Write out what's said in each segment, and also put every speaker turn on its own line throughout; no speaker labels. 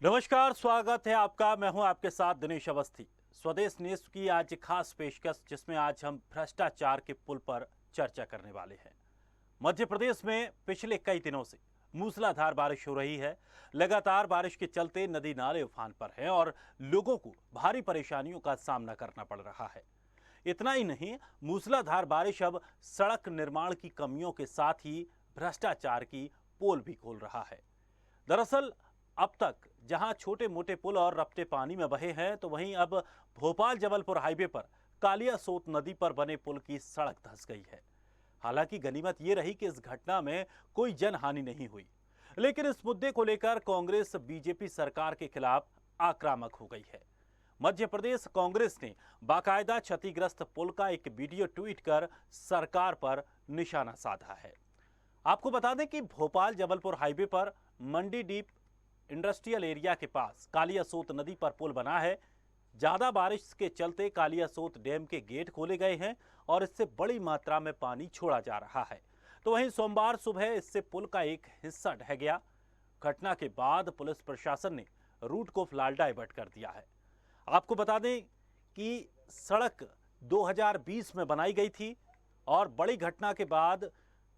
नमस्कार, स्वागत है आपका। मैं हूं आपके साथ दिनेश अवस्थी। स्वदेश न्यूज की आज खास पेशकश, जिसमें आज हम भ्रष्टाचार के पुल पर चर्चा करने वाले हैं। मध्य प्रदेश में पिछले कई दिनों से मूसलाधार बारिश हो रही है। लगातार बारिश के चलते नदी नाले उफान पर हैं और लोगों को भारी परेशानियों का सामना करना पड़ रहा है। इतना ही नहीं, मूसलाधार बारिश अब सड़क निर्माण की कमियों के साथ ही भ्रष्टाचार की पोल भी खोल रहा है। दरअसल अब तक जहां छोटे मोटे पुल और रपटे पानी में बहे हैं, तो वहीं अब भोपाल जबलपुर हाईवे पर कालियासोत नदी पर बने पुल की सड़क धंस गई है। हालांकि गनीमत ये रही कि इस घटना में कोई जनहानि नहीं हुई, लेकिन इस मुद्दे को लेकर कांग्रेस बीजेपी सरकार के खिलाफ आक्रामक हो गई है। मध्य प्रदेश कांग्रेस ने बाकायदा क्षतिग्रस्त पुल का एक वीडियो ट्वीट कर सरकार पर निशाना साधा है। आपको बता दें कि भोपाल जबलपुर हाईवे पर मंडी डीप इंडस्ट्रियल एरिया के पास कालियासोत नदी पर पुल बना है। ज्यादा बारिश के चलते कालियासोत डैम के गेट खोले गए हैं और इससे बड़ी मात्रा में पानी छोड़ा जा रहा है। तो वहीं सोमवार सुबह इससे पुल का एक हिस्सा ढह गया। घटना के बाद पुलिस प्रशासन ने रूट को फिलहाल डाइवर्ट कर दिया है। आपको बता दें कि सड़क 2020 में बनाई गई थी और बड़ी घटना के बाद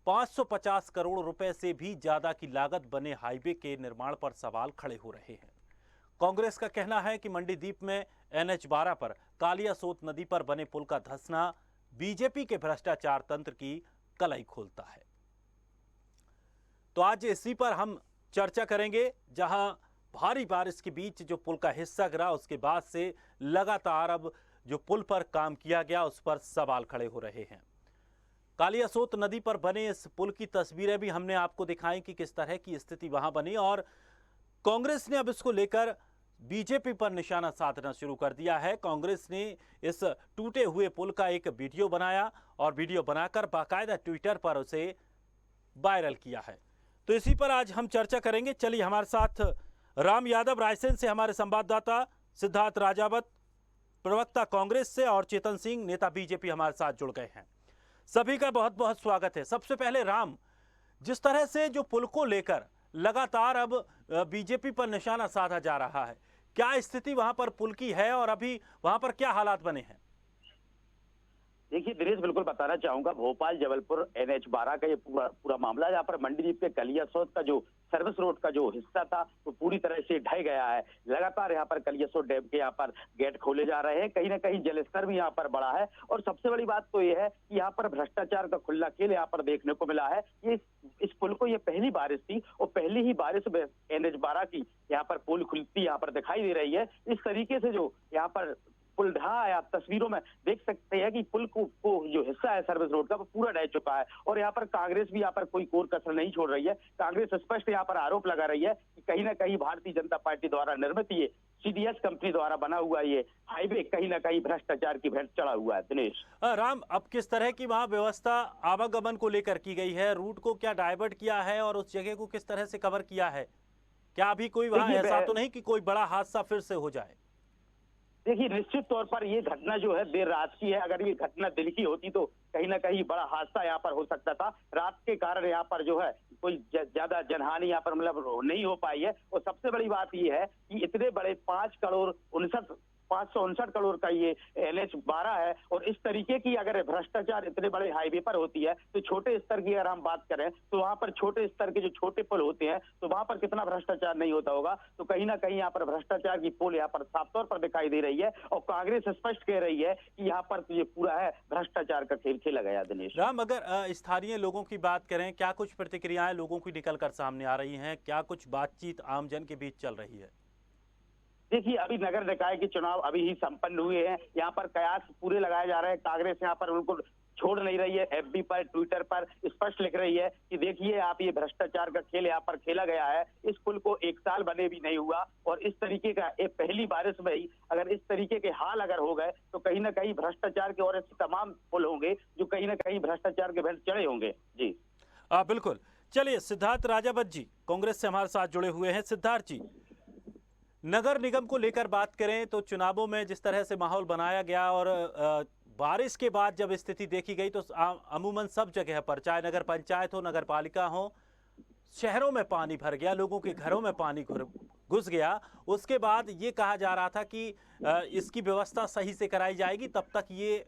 550 करोड़ रुपए से भी ज्यादा की लागत बने हाईवे के निर्माण पर सवाल खड़े हो रहे हैं। कांग्रेस का कहना है कि मंडीदीप में NH-12 पर कालियासोत नदी पर बने पुल का धंसना बीजेपी के भ्रष्टाचार तंत्र की कलई खोलता है। तो आज इसी पर हम चर्चा करेंगे, जहां भारी बारिश के बीच जो पुल का हिस्सा गिरा, उसके बाद से लगातार अब जो पुल पर काम किया गया उस पर सवाल खड़े हो रहे हैं। कालियासोत नदी पर बने इस पुल की तस्वीरें भी हमने आपको दिखाई कि किस तरह की स्थिति वहां बनी, और कांग्रेस ने अब इसको लेकर बीजेपी पर निशाना साधना शुरू कर दिया है। कांग्रेस ने इस टूटे हुए पुल का एक वीडियो बनाया और वीडियो बनाकर बाकायदा ट्विटर पर उसे वायरल किया है। तो इसी पर आज हम चर्चा करेंगे। चलिए, हमारे साथ राम यादव रायसेन से हमारे संवाददाता, सिद्धार्थ राजावत प्रवक्ता कांग्रेस से, और चेतन सिंह नेता बीजेपी हमारे साथ जुड़ गए हैं। सभी का बहुत बहुत स्वागत है। सबसे पहले राम, जिस तरह से जो पुल को लेकर लगातार अब बीजेपी पर निशाना साधा जा रहा है, क्या स्थिति वहां पर पुल की है और अभी वहां पर क्या हालात बने हैं?
देखिए दिनेश, बिल्कुल बताना चाहूंगा, भोपाल जबलपुर NH-12 का ये पूरा मामला, जहाँ पर मंडीदीप के कलियासोत का जो सर्विस रोड का जो हिस्सा था वो पूरी तरह से ढह गया है। लगातार यहाँ पर कलियासोत डैम के यहाँ पर गेट खोले जा रहे हैं। कहीं ना कहीं जलस्तर भी यहाँ पर बढ़ा है, और सबसे बड़ी बात तो ये है कि यहाँ पर भ्रष्टाचार का खुला खेल यहाँ पर देखने को मिला है। ये इस पुल को ये पहली बारिश थी, और पहली ही बारिश में NH-12 की यहाँ पर पुल खुलती यहाँ पर दिखाई दे रही है। इस तरीके से जो यहाँ पर पुल ढहा है, आप तस्वीरों में देख सकते हैं कि पुल को जो हिस्सा है सर्विस रोड का वो पूरा ढह चुका है। और यहाँ पर कांग्रेस भी यहाँ पर कोई कोर कसर नहीं छोड़ रही है। कांग्रेस स्पष्ट यहाँ पर आरोप लगा रही है कि कहीं ना कहीं भारतीय जनता पार्टी द्वारा निर्मित ये CDS कंपनी द्वारा बना हुआ ये हाईवे कहीं ना कहीं भ्रष्टाचार की भेंट चढ़ा हुआ है। दिनेश
राम, अब किस तरह की वहां व्यवस्था आवागमन को लेकर की गई है? रूट को क्या डाइवर्ट किया है और उस जगह को किस तरह से कवर किया है? क्या अभी कोई वहां ऐसा तो नहीं कि कोई बड़ा हादसा फिर से हो जाए?
देखिए, निश्चित तौर पर ये घटना जो है देर रात की है। अगर ये घटना दिन की होती तो कहीं ना कहीं बड़ा हादसा यहाँ पर हो सकता था। रात के कारण यहाँ पर जो है कोई ज्यादा जनहानि यहाँ पर मतलब नहीं हो पाई है। और सबसे बड़ी बात ये है कि इतने बड़े 559 करोड़ का ये NH-12 है, और इस तरीके की अगर भ्रष्टाचार इतने बड़े हाईवे पर होती है तो छोटे स्तर की अगर हम बात करें तो वहां पर छोटे स्तर के जो छोटे पुल होते हैं तो वहां पर कितना भ्रष्टाचार नहीं होता होगा। तो कहीं ना कहीं यहाँ पर भ्रष्टाचार की पोल यहाँ पर साफ तौर पर दिखाई दे रही है, और कांग्रेस स्पष्ट कह रही है कि यहाँ पर ये पूरा है भ्रष्टाचार का खेल खेला गया। दिनेश
राम, अगर स्थानीय लोगों की बात करें, क्या कुछ प्रतिक्रियाएं लोगों की निकलकर सामने आ रही हैं? क्या कुछ बातचीत आमजन के बीच चल रही है?
देखिए, अभी नगर निकाय के चुनाव अभी ही संपन्न हुए हैं। यहाँ पर कयास पूरे लगाए जा रहे हैं। कांग्रेस यहाँ पर उनको छोड़ नहीं रही है। FB पर, ट्विटर पर स्पष्ट लिख रही है कि देखिए आप, ये भ्रष्टाचार का खेल यहाँ पर खेला गया है। इस पुल को 1 साल बने भी नहीं हुआ, और इस तरीके का पहली बारिश में ही अगर इस तरीके के हाल अगर हो गए तो कहीं ना कहीं भ्रष्टाचार के और ऐसे तमाम पुल होंगे जो कहीं ना कहीं भ्रष्टाचार के भेंट चढ़े होंगे। जी
बिल्कुल। चलिए, सिद्धार्थ राजावत जी कांग्रेस से हमारे साथ जुड़े हुए हैं। सिद्धार्थ जी, नगर निगम को लेकर बात करें तो चुनावों में जिस तरह से माहौल बनाया गया और बारिश के बाद जब स्थिति देखी गई तो अमूमन सब जगह पर, चाहे नगर पंचायत हो, नगर पालिका हो, शहरों में पानी भर गया, लोगों के घरों में पानी घुस गया, उसके बाद ये कहा जा रहा था कि इसकी व्यवस्था सही से कराई जाएगी, तब तक ये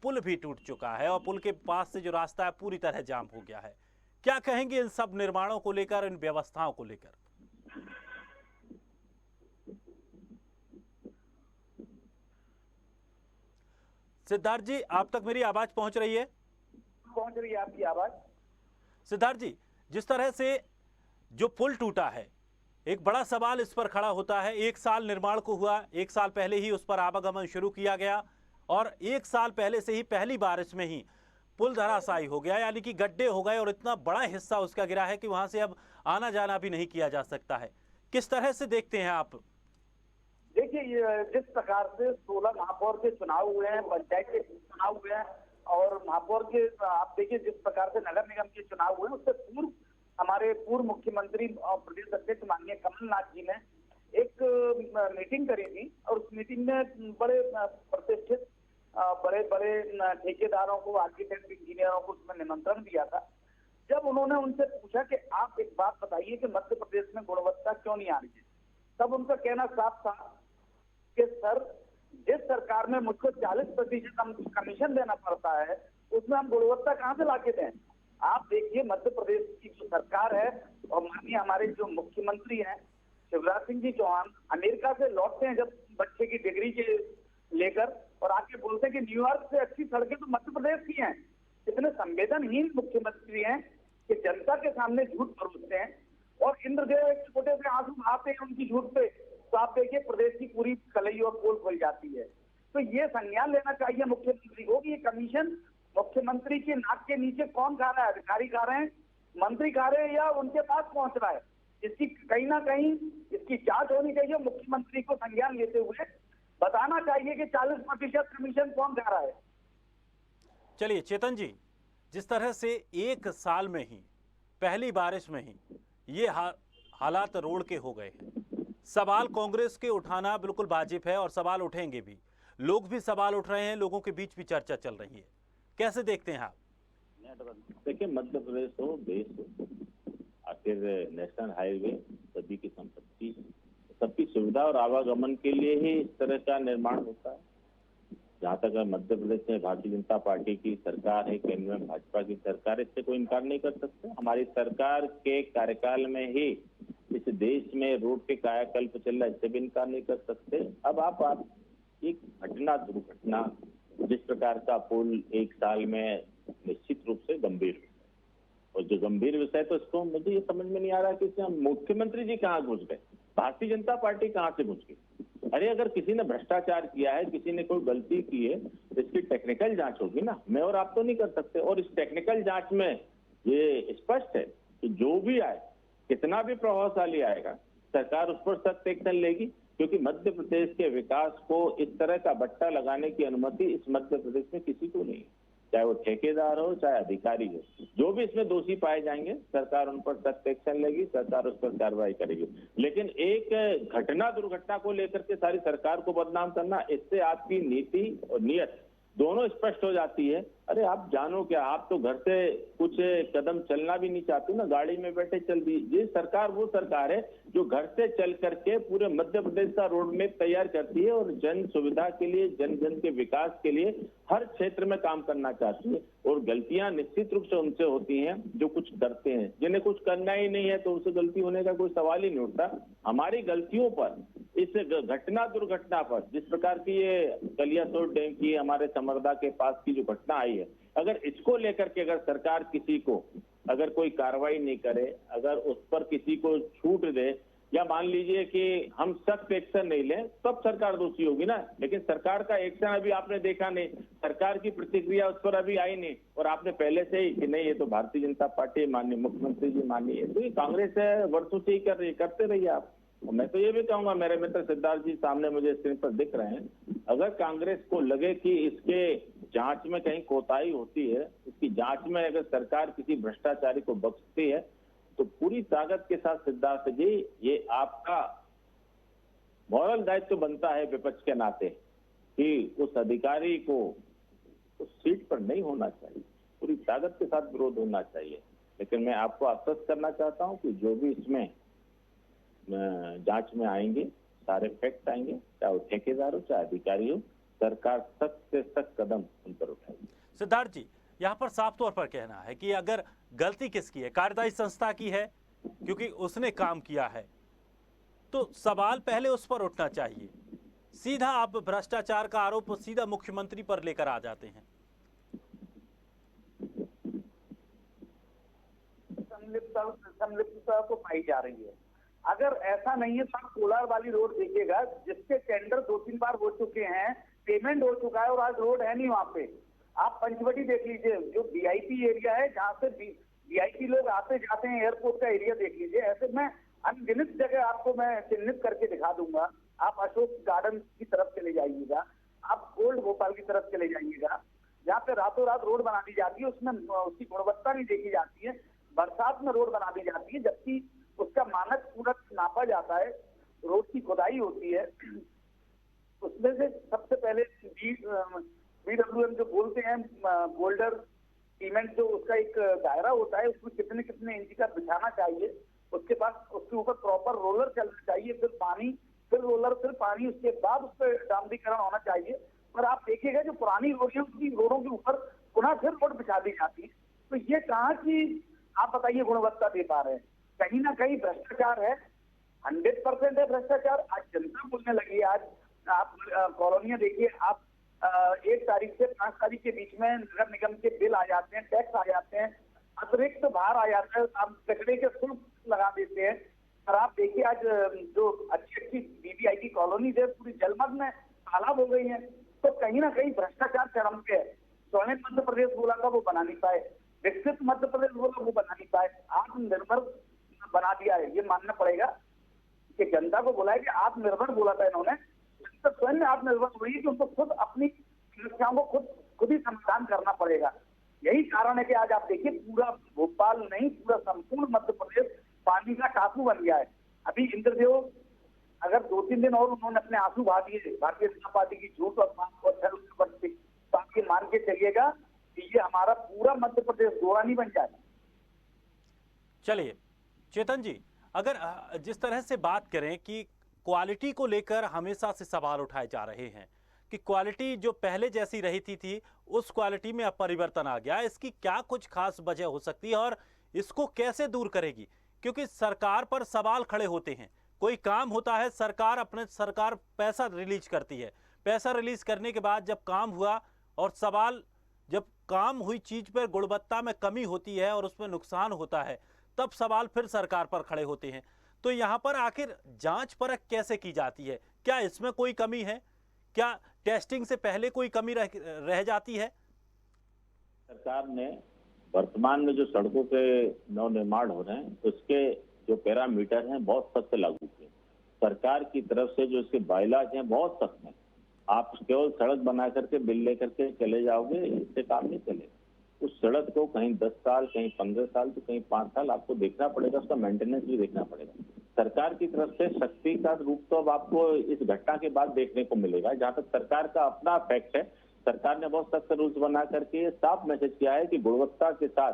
पुल भी टूट चुका है और पुल के पास से जो रास्ता है पूरी तरह जाम हो गया है। क्या कहेंगे इन सब निर्माणों को लेकर, इन व्यवस्थाओं को लेकर? सिद्धार्थ जी, आप तक मेरी आवाज पहुंच रही है?
पहुंच रही है आपकी आवाज।
सिद्धार्थ जी, जिस तरह से जो पुल टूटा है, एक बड़ा सवाल इस पर खड़ा होता है। 1 साल निर्माण को हुआ, 1 साल पहले ही उस पर आवागमन शुरू किया गया और 1 साल पहले से ही पहली बारिश में ही पुल धराशायी हो गया, यानी कि गड्ढे हो गए और इतना बड़ा हिस्सा उसका गिरा है कि वहां से अब आना जाना भी नहीं किया जा सकता है। किस तरह से देखते हैं आप?
देखिए, जिस प्रकार से 16 महापौर के चुनाव हुए हैं, पंचायत के चुनाव हुए हैं और महापौर के आप देखिए जिस प्रकार से नगर निगम के चुनाव हुए, उससे पूर्व हमारे पूर्व मुख्यमंत्री और प्रदेश अध्यक्ष माननीय कमलनाथ जी ने एक मीटिंग करी थी और उस मीटिंग में बड़े प्रतिष्ठित बड़े बड़े ठेकेदारों को, आर्किटेक्ट, इंजीनियरों को उसमें निमंत्रण दिया था। जब उन्होंने उनसे पूछा कि आप एक बात बताइए कि मध्य प्रदेश में गुणवत्ता क्यों नहीं आ रही है, तब उनका कहना साफ था कि सर, जिस सरकार में मुझको 40% कमीशन देना पड़ता है, उसमें हम गुणवत्ता कहां से लाके दें? आप देखिए, मध्य प्रदेश की जो सरकार है और माननीय हमारे जो मुख्यमंत्री हैं शिवराज सिंह जी चौहान, अमेरिका से लौटते हैं जब बच्चे की डिग्री के लेकर और आके बोलते हैं कि न्यूयॉर्क से अच्छी सड़कें तो मध्य प्रदेश की हैं। इतने संवेदनहीन मुख्यमंत्री हैं कि जनता के सामने झूठ परोसते हैं और इंद्रदेव एक छोटे से आंसू बहाते हैं उनकी झूठ पे, तो आप देखिए प्रदेश की पूरी कलई और पोल खुल जाती है। तो ये संज्ञान लेना चाहिए मुख्यमंत्री को कि ये कमीशन मुख्यमंत्री के नाक के नीचे कौन खा रहा है? अधिकारी खा रहे हैं, मंत्री खा रहे हैं या उनके पास पहुंच रहा है? इसकी कहीं ना कहीं इसकी जांच होनी चाहिए। मुख्यमंत्री को संज्ञान लेते हुए बताना चाहिए कि 40% कमीशन कौन खा रहा है।
चलिए चेतन जी, जिस तरह से 1 साल में ही, पहली बारिश में ही ये हालात रोड के हो गए हैं, सवाल कांग्रेस के उठाना बिल्कुल वाजिब है और सवाल उठेंगे भी, लोग भी सवाल उठ रहे हैं, लोगों के बीच भी चर्चा चल रही है। कैसे देखते हैं आप?
देखिए, मध्य प्रदेश हो, देश हो, आखिर नेशनल हाईवे सभी की संपत्ति, सबकी सुविधा और आवागमन के लिए ही इस तरह का निर्माण होता है। जहाँ तक मध्य प्रदेश में भारतीय जनता पार्टी की सरकार है, केंद्र में भाजपा की सरकार, इससे कोई इनकार नहीं कर सकते। हमारी सरकार के कार्यकाल में ही इस देश में रोड के कायाकल्प चल रहा है, इससे भी इनकार नहीं कर सकते। अब आप एक दुर्घटना, जिस प्रकार का पुल 1 साल में निश्चित रूप से गंभीर, और जो गंभीर विषय, तो इसको मुझे ये समझ में नहीं आ रहा कि मुख्यमंत्री जी कहाँ घुस गए, भारतीय जनता पार्टी कहाँ से घुस गई। अरे अगर किसी ने भ्रष्टाचार किया है, किसी ने कोई गलती की है, तो इसकी टेक्निकल जांच होगी ना, मैं और आप तो नहीं कर सकते। और इस टेक्निकल जांच में ये स्पष्ट है कि जो भी आए, कितना भी प्रभावशाली आएगा, सरकार उस पर सख्त एक्शन लेगी, क्योंकि मध्य प्रदेश के विकास को इस तरह का बट्टा लगाने की अनुमति इस मध्य प्रदेश में किसी को नहीं है, चाहे वो ठेकेदार हो, चाहे अधिकारी हो। जो भी इसमें दोषी पाए जाएंगे, सरकार उन पर सख्त एक्शन लेगी, सरकार उस पर कार्रवाई करेगी। लेकिन एक दुर्घटना को लेकर के सारी सरकार को बदनाम करना, इससे आपकी नीति और नियत दोनों स्पष्ट हो जाती है। अरे आप जानो क्या, आप तो घर से कुछ कदम चलना भी नहीं चाहते ना, गाड़ी में बैठे चल दी। ये सरकार वो सरकार है जो घर से चल करके पूरे मध्य प्रदेश का रोड मैप तैयार करती है और जन सुविधा के लिए, जन जन के विकास के लिए हर क्षेत्र में काम करना चाहती है। और गलतियां निश्चित रूप से उनसे होती हैं जो कुछ करते हैं, जिन्हें कुछ करना ही नहीं है तो उनसे गलती होने का कोई सवाल ही नहीं उठता। हमारी गलतियों पर, इस दुर्घटना पर, जिस प्रकार की ये कलियासोत डैम की हमारे समरदा के पास की जो घटना आई है, अगर इसको लेकर के अगर सरकार किसी को अगर कोई कार्रवाई नहीं करे, अगर उस पर किसी को छूट दे, या मान लीजिए कि हम सख्त एक्शन नहीं लें, तब सरकार दोषी होगी ना। लेकिन सरकार का एक्शन अभी आपने देखा नहीं, सरकार की प्रतिक्रिया उस पर अभी आई नहीं, और आपने पहले से ही कि नहीं ये तो भारतीय जनता पार्टी माननीय मुख्यमंत्री जी मानिए, तो ये कांग्रेस वर्षों से ही कर रही है, करते रहिए आप। और मैं तो ये भी कहूंगा, मेरे मित्र सिद्धार्थ जी सामने मुझे स्क्रीन पर दिख रहे हैं, अगर कांग्रेस को लगे कि इसके जांच में कहीं कोताही होती है, इसकी जांच में अगर सरकार किसी भ्रष्टाचारी को बख्शती है, तो पूरी ताकत के साथ सिद्धार्थ जी, ये आपका मॉरल दायित्व बनता है विपक्ष के नाते कि उस अधिकारी को उस सीट पर नहीं होना चाहिए, पूरी ताकत के साथ विरोध होना चाहिए। लेकिन मैं आपको आश्वस्त करना चाहता हूं कि जो भी इसमें जांच में आएंगे, सारे फैक्ट आएंगे, चाहे वो ठेकेदार हो चाहे अधिकारी हो, सरकार सख्त से सख्त कदम उन पर उठाएगी।
सिद्धार्थ जी, यहाँ पर साफ तौर पर कहना है कि अगर गलती किसकी है, कार्यदायी संस्था की है क्योंकि उसने काम किया है, तो सवाल पहले उस पर उठना चाहिए। सीधा आप भ्रष्टाचार का आरोप सीधा मुख्यमंत्री पर लेकर आ जाते हैं।
संलिप्तता तो पाई जा रही है। अगर ऐसा नहीं है तो आप कोलार वाली रोड देखिएगा, जिसके टेंडर 2-3 बार हो चुके हैं, पेमेंट हो चुका है और आज रोड है नहीं वहां पे। आप पंचवटी देख लीजिए, जो वीआईपी एरिया है जहां से वीआईपी लोग आते जाते हैं, एयरपोर्ट का एरिया देख लीजिए। ऐसे में अनगिनत जगह आपको मैं चिन्हित करके दिखा दूंगा। आप अशोक गार्डन की तरफ चले जाइएगा, आप ओल्ड भोपाल की तरफ चले जाइएगा, जहाँ पे रातों रात रोड बना दी जाती है, उसमें उसकी गुणवत्ता नहीं देखी जाती है। बरसात में रोड बना दी जाती है, जबकि उसका मानक पूरा नापा जाता है, रोड की खुदाई होती है। उसमें से सबसे पहले BWM जो बोलते हैं, बोल्डर सीमेंट, जो उसका एक दायरा होता है, उसमें कितने कितने इंच का बिछाना चाहिए, उसके बाद उसके ऊपर प्रॉपर रोलर चलना चाहिए, फिर पानी, फिर रोलर, फिर पानी, उसके बाद उस पर डामरीकरण होना चाहिए। पर आप देखिएगा जो पुरानी रोड है उसकी रोडों के ऊपर पुनः फिर रोड बिछा दी जाती है। तो ये कहाँ की आप बताइए गुणवत्ता दे पा रहे हैं? कहीं ना कहीं भ्रष्टाचार है, 100% है भ्रष्टाचार। आज जनता बोलने लगी है। आज आप कॉलोनियां देखिए, आप 1 तारीख से 5 तारीख के बीच में नगर निगम के बिल आ जाते हैं, टैक्स आ जाते हैं, अतिरिक्त भार आ जाता है, आप कचरे के शुल्क लगा देते हैं। और आप देखिए आज जो अच्छी अच्छी BBI की कॉलोनी है पूरी जलमग्न तालाब हो गई है। तो कहीं ना कहीं भ्रष्टाचार चरम पे है। स्वर्णिम मध्य प्रदेश बोला था, वो बना नहीं पाए। विकसित मध्य प्रदेश बोला, वो बना नहीं पाए। आत्मनिर्भर बना दिया है। ये मानना पड़ेगा कि जनता को बोला है कि आत्मनिर्भर बोला था इन्होंने, तो स्वयं आत्मनिर्भर हुई कि उनको खुद अपनी समस्याओं को खुद ही समाधान करना पड़ेगा। यही कारण है कि आज आप देखिए पूरा भोपाल नहीं, पूरा संपूर्ण मध्य प्रदेश पानी का टापू बन गया है। अभी इंद्रदेव अगर 2-3 दिन और उन्होंने अपने आंसू बहा दिए भारतीय जनता पार्टी की झूठ और तो आप ये मान के चलिएगा कि ये हमारा पूरा मध्य प्रदेश गोवा नहीं बन जाए।
चलिए चेतन जी, अगर जिस तरह से बात करें कि क्वालिटी को लेकर हमेशा से सवाल उठाए जा रहे हैं कि क्वालिटी जो पहले जैसी रही थी उस क्वालिटी में अब परिवर्तन आ गया, इसकी क्या कुछ खास वजह हो सकती है और इसको कैसे दूर करेगी? क्योंकि सरकार पर सवाल खड़े होते हैं। कोई काम होता है, सरकार पैसा रिलीज करती है, पैसा रिलीज करने के बाद जब काम हुआ और सवाल, जब काम हुई चीज पर गुणवत्ता में कमी होती है और उसमें नुकसान होता है, तब सवाल फिर सरकार पर खड़े होते हैं। तो यहाँ पर आखिर जांच परख कैसे की जाती है? क्या इसमें कोई कमी है? क्या टेस्टिंग से पहले कोई कमी रह जाती है?
सरकार ने वर्तमान में जो सड़कों के नवनिर्माण हो रहे हैं उसके जो पैरामीटर हैं बहुत सख्त लागू किए। सरकार की तरफ से जो इसके बायलॉज हैं बहुत सख्त हैं। आप केवल सड़क बना करके बिल लेकर के चले जाओगे, इससे काम नहीं चलेगा। उस सड़क को कहीं 10 साल, कहीं 15 साल, तो कहीं 5 साल आपको देखना पड़ेगा, उसका मेंटेनेंस भी देखना पड़ेगा। सरकार की तरफ से सख्ती का रूप तो अब आपको इस घटना के बाद देखने को मिलेगा। जहां तक सरकार का अपना फैक्ट है, सरकार ने बहुत सख्त रूल्स बना करके साफ मैसेज किया है कि गुणवत्ता के साथ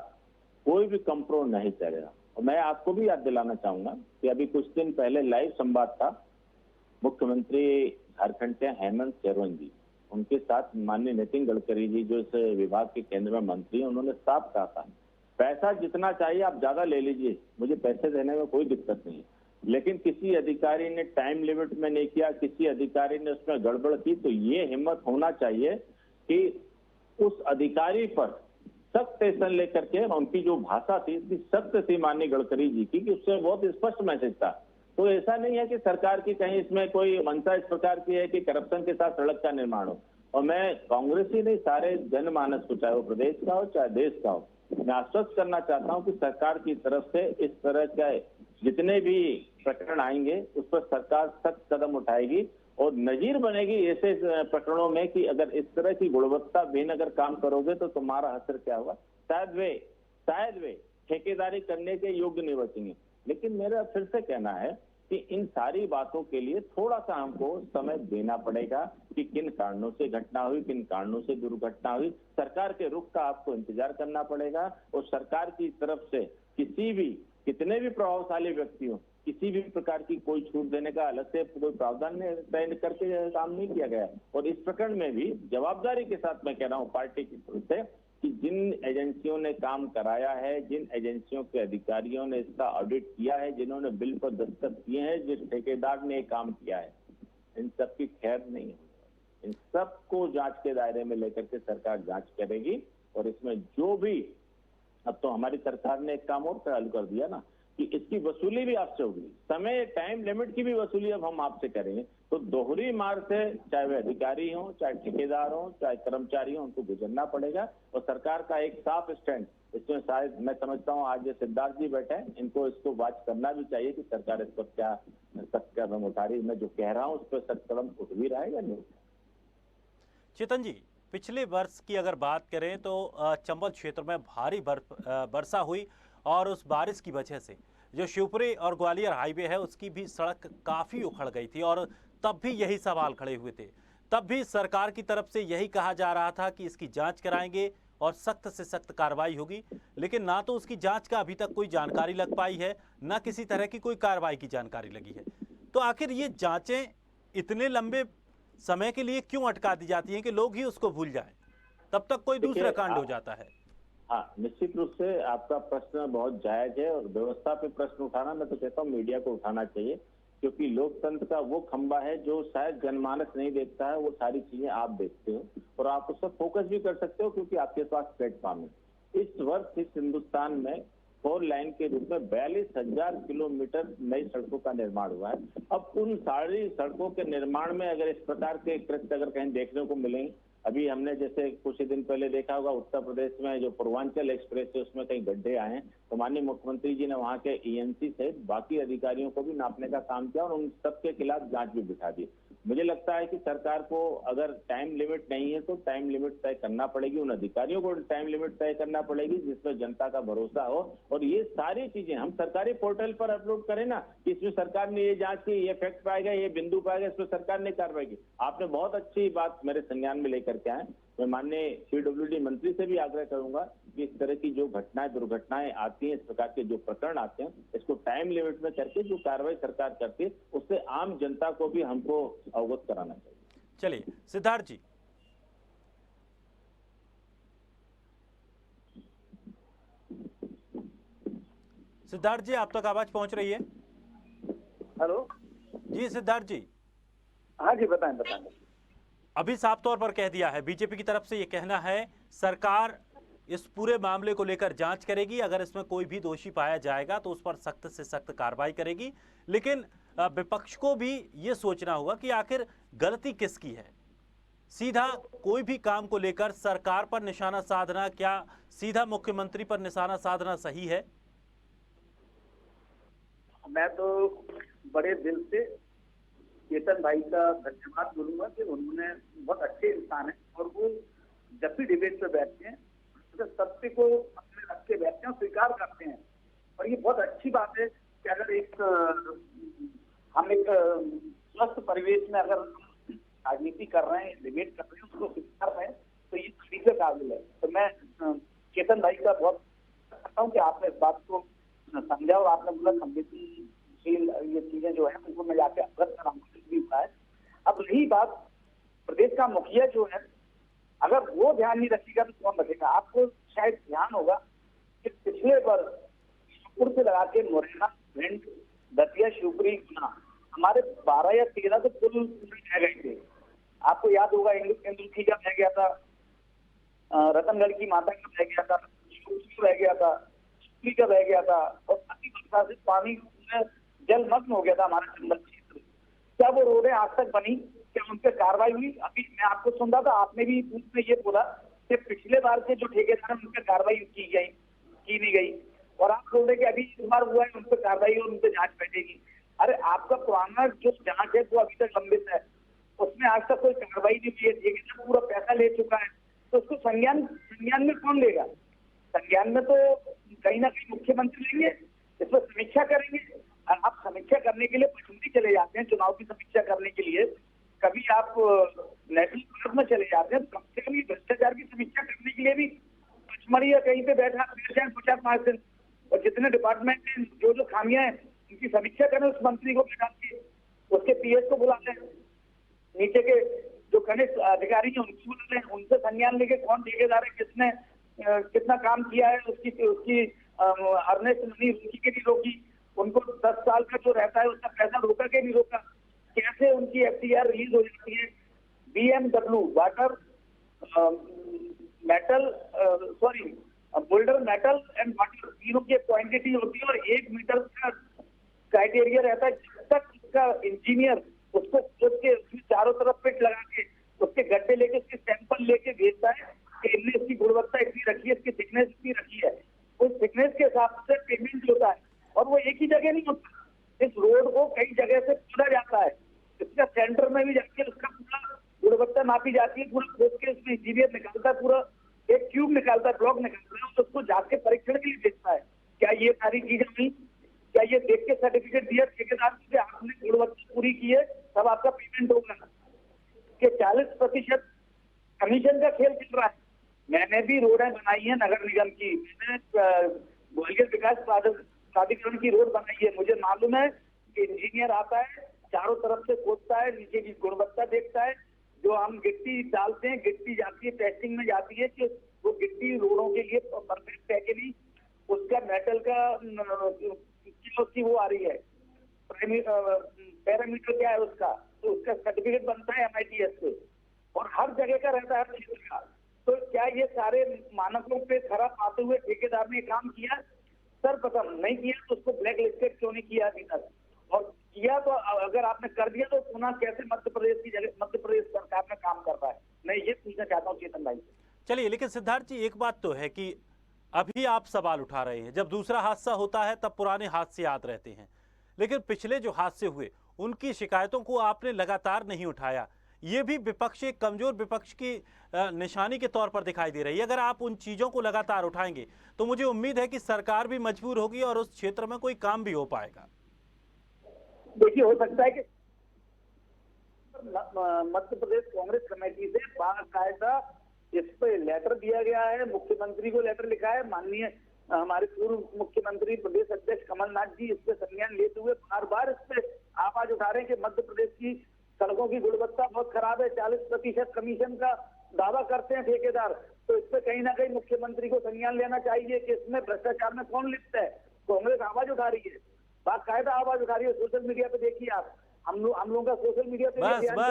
कोई भी कंप्रोमाइज नहीं चलेगा। और मैं आपको भी याद दिलाना चाहूंगा कि अभी कुछ दिन पहले लाइव संवाद था, मुख्यमंत्री झारखंड के हेमंत सोरेन जी, उनके साथ माननीय नितिन गडकरी जी जो इस विभाग के केंद्र में मंत्री हैं, उन्होंने साफ कहा था पैसा जितना चाहिए आप ज्यादा ले लीजिए, मुझे पैसे देने में कोई दिक्कत नहीं है। लेकिन किसी अधिकारी ने टाइम लिमिट में नहीं किया, किसी अधिकारी ने उसमें गड़बड़ की, तो ये हिम्मत होना चाहिए कि उस अधिकारी पर सख्त एक्शन लेकर के, उनकी जो भाषा थी इतनी सख्त थी माननीय गडकरी जी की कि उससे बहुत स्पष्ट मैसेज था। तो ऐसा नहीं है कि सरकार की कहीं इसमें कोई मंशा इस प्रकार की है कि करप्शन के साथ सड़क का निर्माण हो। और मैं कांग्रेस ही नहीं, सारे जनमानस को, चाहे वो प्रदेश का हो चाहे देश का हो, मैं आश्वस्त करना चाहता हूं कि सरकार की तरफ से इस तरह के जितने भी प्रकरण आएंगे उस पर सरकार सख्त कदम उठाएगी और नजीर बनेगी ऐसे प्रकरणों में कि अगर इस तरह की गुणवत्ता बिन अगर काम करोगे तो तुम्हारा असर क्या होगा। शायद वे ठेकेदारी करने के योग्य नहीं बचेंगे। लेकिन मेरा फिर से कहना है कि इन सारी बातों के लिए थोड़ा सा हमको समय देना पड़ेगा कि किन कारणों से घटना हुई, किन कारणों से दुर्घटना हुई। सरकार के रुख का आपको इंतजार करना पड़ेगा और सरकार की तरफ से कितने भी प्रभावशाली व्यक्ति हो, किसी भी प्रकार की कोई छूट देने का अलग से कोई प्रावधान तय करके काम नहीं किया गया। और इस प्रकरण में भी जवाबदारी के साथ मैं कह रहा हूँ पार्टी की तरफ से कि जिन एजेंसियों ने काम कराया है, जिन एजेंसियों के अधिकारियों ने इसका ऑडिट किया है, जिन्होंने बिल पर दस्तखत किए हैं, जिस ठेकेदार ने काम किया है, इन सब की खैर नहीं है। इन सबको जांच के दायरे में लेकर के सरकार जांच करेगी। और इसमें जो भी, अब तो हमारी सरकार ने एक काम और हल कर दिया ना कि इसकी वसूली भी आपसे होगी, समय टाइम लिमिट की भी वसूली अब हम आपसे करेंगे। तो दोहरी मार से चाहे वे अधिकारी हों, चाहे ठेकेदार हों, चाहे कर्मचारी हों, उनको गुजरना पड़ेगा। और सरकार का एक साफ स्टैंड इसमें शायद मैं समझता हूं आज जो सिद्धार्थ जी बैठे हैं, इनको इसको वाच करना भी चाहिए कि सरकार इस पर क्या सख्त कदम उठा रही है। मैं जो कह रहा हूं उस पर सख्त कदम उठ भी रहा है या नहीं।
चेतन जी, पिछले वर्ष की अगर बात करें तो चंबल क्षेत्र में भारी वर्षा हुई और उस बारिश की वजह से जो शिवपुरी और ग्वालियर हाईवे है उसकी भी सड़क काफ़ी उखड़ गई थी। और तब भी यही सवाल खड़े हुए थे, तब भी सरकार की तरफ से यही कहा जा रहा था कि इसकी जांच कराएंगे और सख्त से सख्त कार्रवाई होगी। लेकिन ना तो उसकी जांच का अभी तक कोई जानकारी लग पाई है, ना किसी तरह की कोई कार्रवाई की जानकारी लगी है। तो आखिर ये जांचें इतने लंबे समय के लिए क्यों अटका दी जाती हैं कि लोग ही उसको भूल जाएं, तब तक कोई दूसरा कांड हो जाता है।
हाँ, निश्चित रूप से आपका प्रश्न बहुत जायज है। और व्यवस्था पे प्रश्न उठाना, मैं तो कहता हूँ मीडिया को उठाना चाहिए, क्योंकि लोकतंत्र का वो खंबा है जो शायद जनमानस नहीं देखता है। वो सारी चीजें आप देखते हो और आप उस पर फोकस भी कर सकते हो क्योंकि आपके पास प्लेटफॉर्म है। इस वर्ष इस हिंदुस्तान में 4 लाइन के रूप में 42,000 किलोमीटर नई सड़कों का निर्माण हुआ है। अब उन सारी सड़कों के निर्माण में अगर इस प्रकार के कृत्य अगर कहीं देखने को मिलेंगे, अभी हमने जैसे कुछ ही दिन पहले देखा होगा उत्तर प्रदेश में जो पूर्वांचल एक्सप्रेस है उसमें कई गड्ढे आए हैं, तो माननीय मुख्यमंत्री जी ने वहां के ईएनसी से बाकी अधिकारियों को भी नापने का काम किया और उन सबके खिलाफ जांच भी बिठा दी। मुझे लगता है कि सरकार को अगर टाइम लिमिट नहीं है तो टाइम लिमिट तय करना पड़ेगी, उन अधिकारियों को टाइम लिमिट तय करना पड़ेगी जिसमें जनता का भरोसा हो। और ये सारी चीजें हम सरकारी पोर्टल पर अपलोड करें ना कि इसमें सरकार ने ये जांच की, ये फैक्ट पाएगा, ये बिंदु पाएगा, इस पर सरकार ने कार्रवाई की। आपने बहुत अच्छी बात मेरे संज्ञान में लेकर के आए। मैं माननीय पीडब्ल्यूडी मंत्री से भी आग्रह करूंगा कि इस तरह की जो घटनाएं दुर्घटनाएं आती हैं, इस प्रकार के जो प्रकरण आते हैं, इसको टाइम लिमिट में करके जो कार्रवाई सरकार करती है उससे आम जनता को भी हमको अवगत कराना चाहिए।
चलिए सिद्धार्थ जी। सिद्धार्थ जी, आप तक आवाज पहुंच रही है?
हेलो
जी सिद्धार्थ जी।
हाँ जी, बताएं बताएं।
अभी साफ तौर पर कह दिया है, बीजेपी की तरफ से ये कहना है सरकार इस पूरे मामले को लेकर जांच करेगी, अगर इसमें कोई भी दोषी पाया जाएगा तो उस पर सख्त से सख्त कार्रवाई करेगी। लेकिन विपक्ष को भी ये सोचना होगा कि आखिर गलती किसकी है। सीधा कोई भी काम को लेकर सरकार पर निशाना साधना, क्या सीधा मुख्यमंत्री पर निशाना साधना सही है?
मैं तो बड़े दिल से चेतन भाई का धन्यवाद बोलूंगा कि उन्होंने, बहुत अच्छे इंसान है और वो जब भी डिबेट पे बैठते हैं तो सत्य को अपने रख के बैठते हैं और स्वीकार करते हैं। और ये बहुत अच्छी बात है कि अगर हम एक स्वस्थ परिवेश में अगर राजनीति कर रहे हैं, डिबेट कर रहे हैं, उसको स्वीकार रहे हैं, तो ये सभी के काबिल है। तो मैं चेतन भाई का बहुत करता हूँ कि आपने इस बात को समझा और आपने बोला संवेदनशील ये चीजें जो है उनको मैं जाके अवगत कराऊंगा। अब रही बात प्रदेश का मुखिया जो है, अगर वो ध्यान नहीं रखेगा तो कौन रखेगा? आपको शायद ध्यान होगा कि पिछले वर्ष शिवपुर से लगा के मुरैना, भिंड, दतिया, शिवपुरी, गुना हमारे 12 या 13 तो पुल बह गए थे। आपको याद होगा इंद्रखी का बह गया था, रतनगढ़ की माता का बह गया था, शिवपुरी बह गया था, शिवपुरी का बह गया था और अति वर्षा से पानी जलमग्न हो गया था हमारा चंबल क्षेत्र। क्या वो रोडें आज तक बनी? क्या उन पर कार्रवाई हुई? अभी मैं आपको सुन रहा था, आपने भी उसमें ये बोला कि पिछले बार के जो ठेकेदार हैं उन पर कार्रवाई की नहीं गई और आप बोल रहे कि अभी इस बार हुआ है उन पर कार्रवाई और उन पर जांच बैठेगी। अरे आपका पुराना जो जांच है वो अभी तक लंबित है, उसमें आज तक कोई कार्रवाई नहीं हुई है। ठेकेदार पूरा पैसा ले चुका है तो उसको संज्ञान में कौन लेगा? संज्ञान में तो कहीं ना कहीं मुख्यमंत्री लेंगे, इस पर समीक्षा करेंगे। आप समीक्षा करने के लिए पचमढ़ी चले जाते हैं, चुनाव की समीक्षा करने के लिए, कभी आप नेशनल पार्क में चले जाते हैं, तो कम से कम ये भ्रष्टाचार की समीक्षा करने के लिए भी पचमढ़ी या कहीं पे बैठ जाए 4-5 दिन और जितने डिपार्टमेंट हैं जो खामियां हैं उनकी समीक्षा करें उस मंत्री को बैठा के, उसके पीएस को बुला लें, नीचे के जो कनिष्ठ अधिकारी हैं उनको बुला लें, उनसे संज्ञान लेके कौन ठेकेदार है, किसने कितना काम किया है, उसकी अर्नेस्ट मनी रोकी के नहीं रोकी, उनको 10 साल का जो रहता है उसका पैसा रोका के नहीं रोका, कैसे उनकी एफटीआर रिलीज हो जाती है। BMW water metal boulder metal and water तीनों की क्वांटिटी होती है और 1 मीटर का क्राइटेरिया रहता है। जब तक उसका इंजीनियर उसको खोद के उसमें चारों तरफ पिट लगा के उसके गड्ढे लेके उसके सैंपल लेके भेजता है कि इनने इसकी गुणवत्ता इतनी रखी है, इसकी थिकनेस इतनी रखी है, उस थिकनेस के हिसाब से पेमेंट होता है। और वो एक ही जगह नहीं होता, इस रोड को कई जगह से खोदा जाता है, इसका सेंटर में भी जाके उसका पूरा गुणवत्ता नापी जाती है, पूरा खोद के उसमें इंजीनियर निकालता है, पूरा एक क्यूब निकालता है, ब्लॉक निकालता है, उसको जाके परीक्षण के लिए भेजता है। क्या ये सारी चीजें हुई? क्या ये देख के सर्टिफिकेट दिया ठेकेदार को कि आपने गुणवत्ता पूरी की है, तब आपका पेमेंट होगा? कि 40% कमीशन का खेल चल रहा है। मैंने भी रोडें बनाई है नगर निगम की, मैंने ग्वालियर विकास प्राधिकरण की रोड बनाई है, मुझे मालूम है कि इंजीनियर आता है, चारों तरफ से खोदता है, नीचे की गुणवत्ता देखता है, जो हम गिट्टी डालते हैं, गिट्टी जाती है टेस्टिंग में जाती है कि वो गिट्टी रोडों के लिए परफेक्ट है कि नहीं, उसका मेटल का किलो की वो आ रही है, पैरामीटर क्या है उसका, तो उसका सर्टिफिकेट बनता है MITS से, और हर जगह का रहता है क्षेत्र का। तो क्या ये सारे मानकों पे खरा पाते हुए ठेकेदार ने काम किया? सर्वप्रथम नहीं किया तो उसको ब्लैक लिस्टेड क्यों नहीं किया अभी तक? और किया तो अगर आपने कर दिया तो पुनः कैसे मध्य प्रदेश की जगह मध्य प्रदेश सरकार में काम कर रहा है? मैं ये पूछना चाहता हूँ चेतन भाई।
चलिए, लेकिन सिद्धार्थ जी एक बात तो है कि अभी आप सवाल उठा रहे हैं, जब दूसरा हादसा होता है तब पुराने हादसे याद रहते हैं, लेकिन पिछले जो हादसे हुए उनकी शिकायतों को आपने लगातार नहीं उठाया। ये भी विपक्ष, एक कमजोर विपक्ष की निशानी के तौर पर दिखाई दे रही है। अगर आप उन चीजों को लगातार उठाएंगे तो मुझे उम्मीद है कि सरकार भी मजबूर होगी और उस क्षेत्र में कोई काम भी हो पाएगा।
देखिए, हो सकता है कि मध्य प्रदेश कांग्रेस कमेटी से बाकायदा इस पे लेटर दिया गया है, मुख्यमंत्री को लेटर लिखा है, माननीय हमारे पूर्व मुख्यमंत्री प्रदेश अध्यक्ष कमलनाथ जी इस पे संज्ञान लेते हुए बार बार इस पे आवाज उठा रहे हैं कि मध्य प्रदेश की सड़कों की गुणवत्ता बहुत खराब है, 40% कमीशन का दावा करते हैं ठेकेदार। तो इस पे कहीं ना कहीं मुख्यमंत्री को संज्ञान लेना चाहिए कि इसमें भ्रष्टाचार में कौन लिप्त है। कांग्रेस आवाज उठा रही है, बाकायदा आवाज उठा रही है, सोशल मीडिया पे देखिए आप, हम लोगों का सोशल मीडिया पे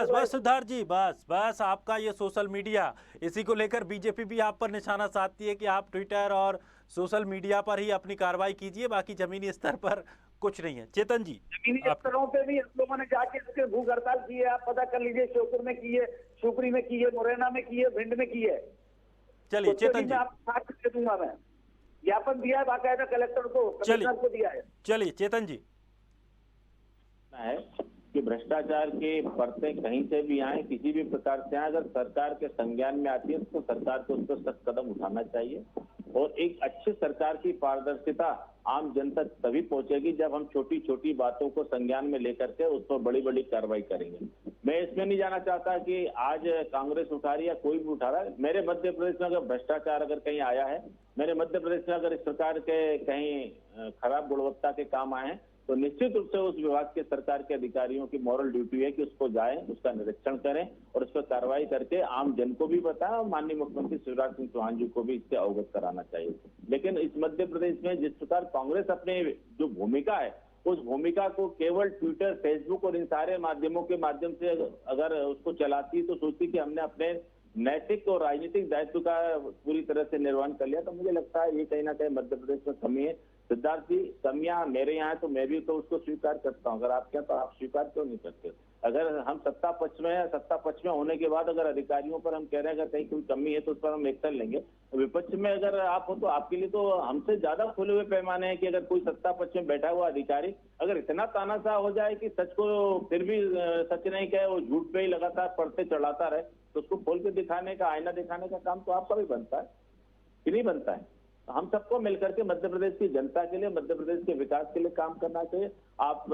बस सिद्धार्थ जी, बस आपका ये सोशल मीडिया, इसी को लेकर बीजेपी भी आप पर निशाना साधती है कि आप ट्विटर और सोशल मीडिया पर ही अपनी कार्रवाई कीजिए, बाकी जमीनी स्तर पर कुछ नहीं है। चेतन जी,
जमीनी स्तरों पे भी हम लोगों ने जाके इसके भूख हड़ताल की है, आप पता कर लीजिए, श्योपुर में की है, शिवपुरी में की है, मुरैना में की है, भिंड में की है।
चलिए चेतन जी,
आप साथ दे दूंगा, मैं ज्ञापन दिया है बाकायदा कलेक्टर को, कमिश्नर को दिया है।
चलिए चेतन जी,
है कि भ्रष्टाचार के परतें कहीं से भी आए, किसी भी प्रकार से आए, अगर सरकार के संज्ञान में आती है तो सरकार को उस पर सख्त कदम उठाना चाहिए। और एक अच्छी सरकार की पारदर्शिता आम जनता तभी पहुंचेगी जब हम छोटी छोटी बातों को संज्ञान में लेकर के उस पर बड़ी बड़ी कार्रवाई करेंगे। मैं इसमें नहीं जाना चाहता कि आज कांग्रेस उठा रही है, कोई भी उठा रहा है। मेरे मध्य प्रदेश में अगर भ्रष्टाचार अगर कहीं आया है, मेरे मध्य प्रदेश में अगर इस प्रकार के कहीं खराब गुणवत्ता के काम आए हैं, तो निश्चित रूप से उस विभाग के सरकार के अधिकारियों की मॉरल ड्यूटी है कि उसको जाएं, उसका निरीक्षण करें और उस पर कार्रवाई करके आम जन को भी बताएं और माननीय मुख्यमंत्री शिवराज सिंह चौहान जी को भी इससे अवगत कराना चाहिए। लेकिन इस मध्य प्रदेश में जिस प्रकार कांग्रेस अपने जो भूमिका है, उस भूमिका को केवल ट्विटर, फेसबुक और इन सारे माध्यमों के माध्यम से अगर उसको चलाती है तो सोचती कि हमने अपने नैतिक और राजनीतिक दायित्व का पूरी तरह से निर्वहन कर लिया। तो मुझे लगता है ये कहीं ना कहीं मध्य प्रदेश में कमी है। सिद्धार्थ जी, कमियां मेरे यहाँ है तो मैं भी तो उसको स्वीकार करता हूँ, अगर आप क्या तो आप स्वीकार क्यों नहीं करते? अगर हम सत्ता पक्ष में है, सत्ता पक्ष में होने के बाद अगर अधिकारियों पर हम कह रहे हैं अगर कहीं कोई कमी है तो उस पर हम एक्शन लेंगे। विपक्ष में अगर आप हो तो आपके लिए तो हमसे ज्यादा खुले हुए पैमाने हैं कि अगर कोई सत्ता पक्ष में बैठा हुआ अधिकारी अगर इतना तानाशाह हो जाए कि सच को फिर भी सच नहीं कहे, वो झूठ पे ही लगातार पर्चे चढ़ाता रहे, तो उसको खोल के दिखाने का, आईना दिखाने का काम तो आपका भी बनता है कि नहीं बनता है? हम सबको मिलकर के मध्य प्रदेश की जनता के लिए, मध्य प्रदेश के विकास के लिए काम करना चाहिए। आप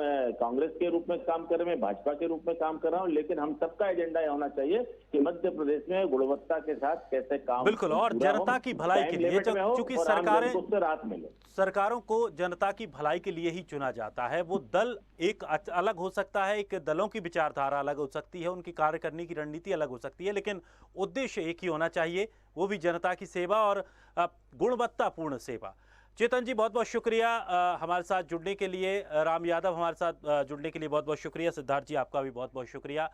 कांग्रेस के रूप में काम कर रहे हैं, मैं भाजपा के रूप में काम कर रहा हूँ, लेकिन हम सबका एजेंडा यह होना चाहिए कि मध्य प्रदेश में गुणवत्ता के साथ कैसे काम
बिल्कुल, और
पूरा
जनता
हो,
की भलाई के
टाइम
लिए,
लिमिट में हो
चूंकि
और आम जन को उससे राहत मिले।
सरकारों को जनता की भलाई के लिए ही चुना जाता है। वो दल एक अलग हो सकता है, एक दलों की विचारधारा अलग हो सकती है, उनकी कार्य करने की रणनीति अलग हो सकती है, लेकिन उद्देश्य एक ही होना चाहिए, वो भी जनता की सेवा और गुणवत्तापूर्ण सेवा। चेतन जी, बहुत बहुत शुक्रिया हमारे साथ जुड़ने के लिए। राम यादव हमारे साथ जुड़ने के लिए बहुत बहुत शुक्रिया। सिद्धार्थ जी, आपका भी बहुत बहुत शुक्रिया।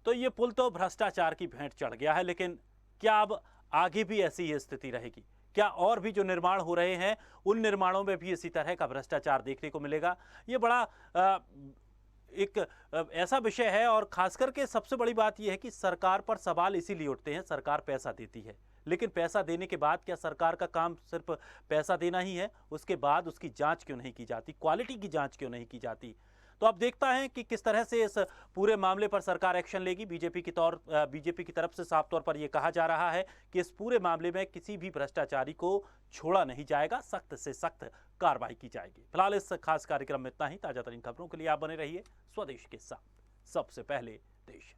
तो ये पुल तो भ्रष्टाचार की भेंट चढ़ गया है, लेकिन क्या अब आगे भी ऐसी ही स्थिति रहेगी? क्या और भी जो निर्माण हो रहे हैं उन निर्माणों में भी इसी तरह का भ्रष्टाचार देखने को मिलेगा? ये बड़ा एक ऐसा विषय है, और खास करके सबसे बड़ी बात यह है कि सरकार पर सवाल इसीलिए उठते हैं। सरकार पैसा देती है, लेकिन पैसा देने के बाद क्या सरकार का काम सिर्फ पैसा देना ही है? उसके बाद उसकी जांच क्यों नहीं की जाती? क्वालिटी की जांच क्यों नहीं की जाती? तो अब देखता है कि किस तरह से इस पूरे मामले पर सरकार एक्शन लेगी। बीजेपी की तरफ से साफ तौर पर यह कहा जा रहा है कि इस पूरे मामले में किसी भी भ्रष्टाचारी को छोड़ा नहीं जाएगा, सख्त से सख्त कार्रवाई की जाएगी। फिलहाल इस खास कार्यक्रम में इतना ही। ताजा तरीन खबरों के लिए आप बने रहिए स्वदेश के साथ, सबसे पहले देश।